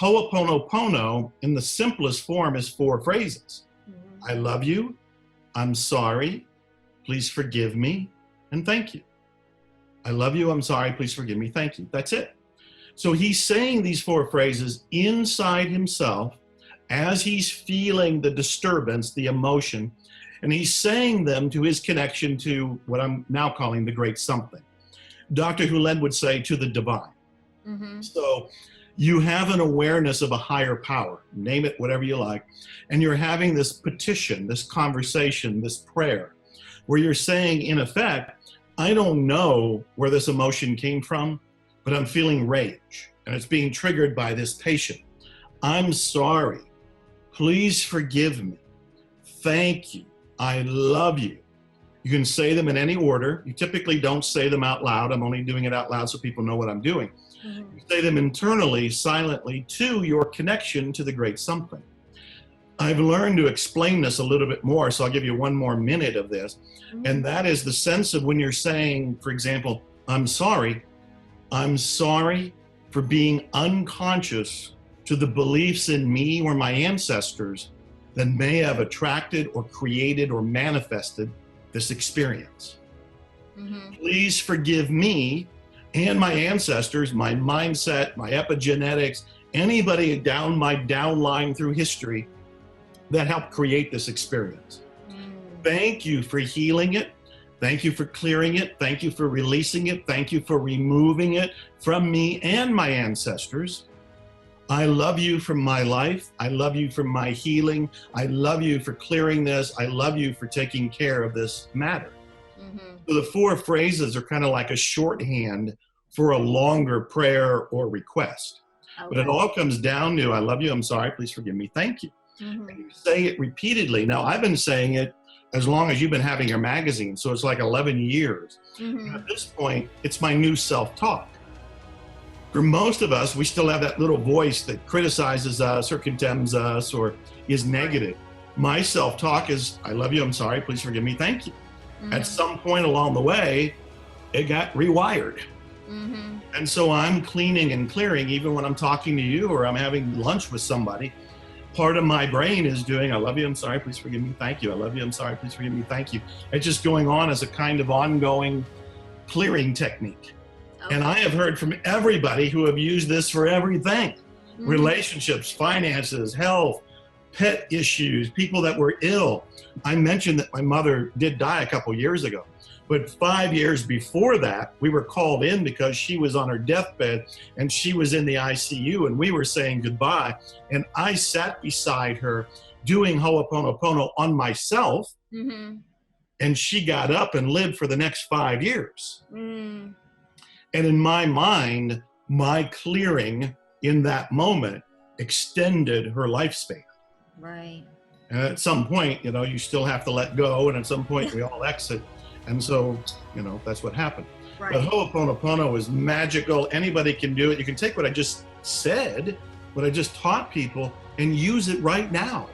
Ho'oponopono in the simplest form is 4 phrases. I love you, I'm sorry, please forgive me, and thank you. I love you, I'm sorry, please forgive me, thank you. That's it. So he's saying these 4 phrases inside himself as he's feeling the disturbance, the emotion, and he's saying them to his connection to what I'm now calling the great something. Dr. Hulen would say to the divine. So you have an awareness of a higher power, name it whatever you like, and you're having this petition, this conversation, this prayer, where you're saying, in effect, I don't know where this emotion came from, but I'm feeling rage, and it's being triggered by this patient. I'm sorry. Please forgive me. Thank you. I love you. You can say them in any order. You typically don't say them out loud. I'm only doing it out loud so people know what I'm doing. You say them internally, silently, to your connection to the great something. I've learned to explain this a little bit more, so I'll give you 1 more minute of this. And that is the sense of when you're saying, for example, I'm sorry for being unconscious to the beliefs in me or my ancestors that may have attracted or created or manifested this experience. Please forgive me and my ancestors, my mindset, my epigenetics, anybody down my downline through history that helped create this experience. Thank you for healing it. Thank you for clearing it. Thank you for releasing it. Thank you for removing it from me and my ancestors. I love you for my life. I love you for my healing. I love you for clearing this. I love you for taking care of this matter. So the 4 phrases are kind of like a shorthand for a longer prayer or request. But it all comes down to, I love you, I'm sorry, please forgive me, thank you. And you say it repeatedly. Now, I've been saying it as long as you've been having your magazine, so it's like 11 years. And at this point, it's my new self-talk. For most of us, we still have that little voice that criticizes us or condemns us or is negative. My self-talk is, I love you, I'm sorry, please forgive me, thank you. At some point along the way, it got rewired. And so I'm cleaning and clearing, even when I'm talking to you or I'm having lunch with somebody, part of my brain is doing, I love you, I'm sorry, please forgive me, thank you. I love you, I'm sorry, please forgive me, thank you. It's just going on as a kind of ongoing clearing technique. And I have heard from everybody who have used this for everything. Relationships, finances, health, pet issues, people that were ill. I mentioned that my mother did die a couple years ago, but 5 years before that, we were called in because she was on her deathbed and she was in the ICU and we were saying goodbye. And I sat beside her doing Ho'oponopono on myself. And she got up and lived for the next 5 years. And in my mind, my clearing in that moment extended her lifespan. Right. And at some point, you know, you still have to let go. And at some point we all exit. And so, you know, that's what happened. Right. But Ho'oponopono is magical. Anybody can do it. You can take what I just said, what I just taught people, and use it right now.